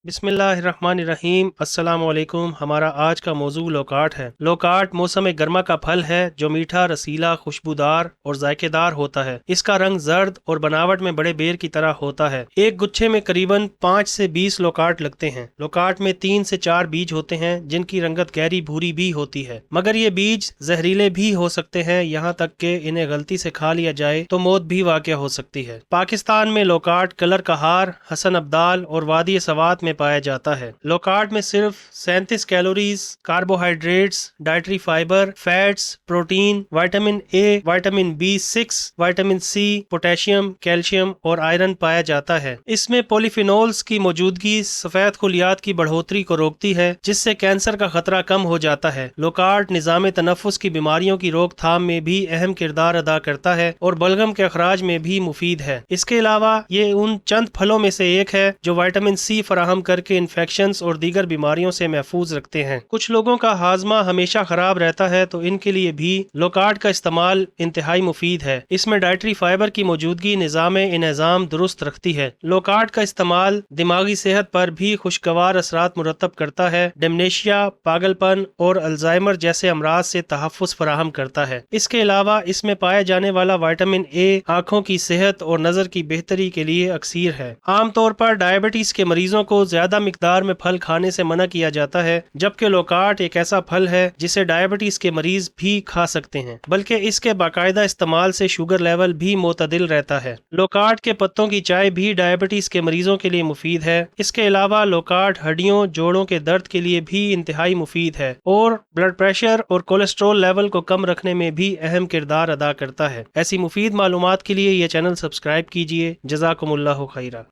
बिस्मिल्लाहिर्रहमानिर्रहीम। अस्सलाम वालेकुम। हमारा आज का मौजू लोकाट है। लोकाट मौसम गर्मा का फल है जो मीठा, रसीला, खुशबूदार और जायकेदार होता है। इसका रंग जर्द और बनावट में बड़े बेर की तरह होता है। एक गुच्छे में करीबन 5 से 20 लोकाट लगते हैं। लोकाट में 3 से 4 बीज होते हैं जिनकी रंगत गहरी भूरी भी होती है, मगर ये बीज जहरीले भी हो सकते हैं, यहाँ तक कि इन्हें गलती से खा लिया जाए तो मौत भी वाक़या हो सकती है। पाकिस्तान में लोकाट कलर कहार, हसन अब्दाल और वादी सवात में पाया जाता है। लोकाट में सिर्फ 37 calories, carbohydrates, dietary fibre, fats, protein, vitamin A, vitamin B6, vitamin C, potassium, calcium और आयरन पाया जाता है। इसमें पॉलीफिनोल्स की मौजूदगी सफेद खुलियात की बढ़ोतरी को रोकती है, जिससे कैंसर का खतरा कम हो जाता है। लोकाट निजाम तनफ्फुस की बीमारियों की रोकथाम में भी अहम किरदार अदा करता है और बलगम के अखराज में भी मुफीद है। इसके अलावा ये उन चंद फलों में से एक है जो विटामिन सी फराहम करके इन्फेक्शंस और दीगर बीमारियों से महफूज रखते हैं। कुछ लोगों का हाजमा हमेशा खराब रहता है तो इनके लिए भी लोकाट का इस्तेमाल इंतहाई मुफीद है। इसमें डाइटरी फाइबर की मौजूदगी निजाम इंजाम दुरुस्त रखती है। लोकाट का इस्तेमाल दिमागी सेहत पर भी खुशगवार असरात मुरतब करता है। डिमेंशिया, पागलपन और अल्जाइमर जैसे अमराज से तहफ़्फ़ुज़ फराहम करता है। इसके अलावा इसमें पाया जाने वाला विटामिन ए आँखों की सेहत और नज़र की बेहतरी के लिए अक्सीर है। आमतौर पर डायबिटीज के मरीजों को ज्यादा मिकदार में फल खाने से मना किया जाता है, जबकि लोकाट एक ऐसा फल है जिसे डायबिटीज के मरीज भी खा सकते हैं, बल्कि इसके बाकायदा इस्तेमाल से शुगर लेवल भी मोतदिल रहता है। लोकाट के पत्तों की चाय भी डायबिटीज के मरीजों के लिए मुफीद है। इसके अलावा लोकाट हड्डियों, जोड़ों के दर्द के लिए भी इंतहाई मुफीद है और ब्लड प्रेशर और कोलेस्ट्रोल लेवल को कम रखने में भी अहम किरदार अदा करता है। ऐसी मुफीद मालूमात के लिए ये चैनल सब्सक्राइब कीजिए। जज़ाकुमुल्लाहु खैरा।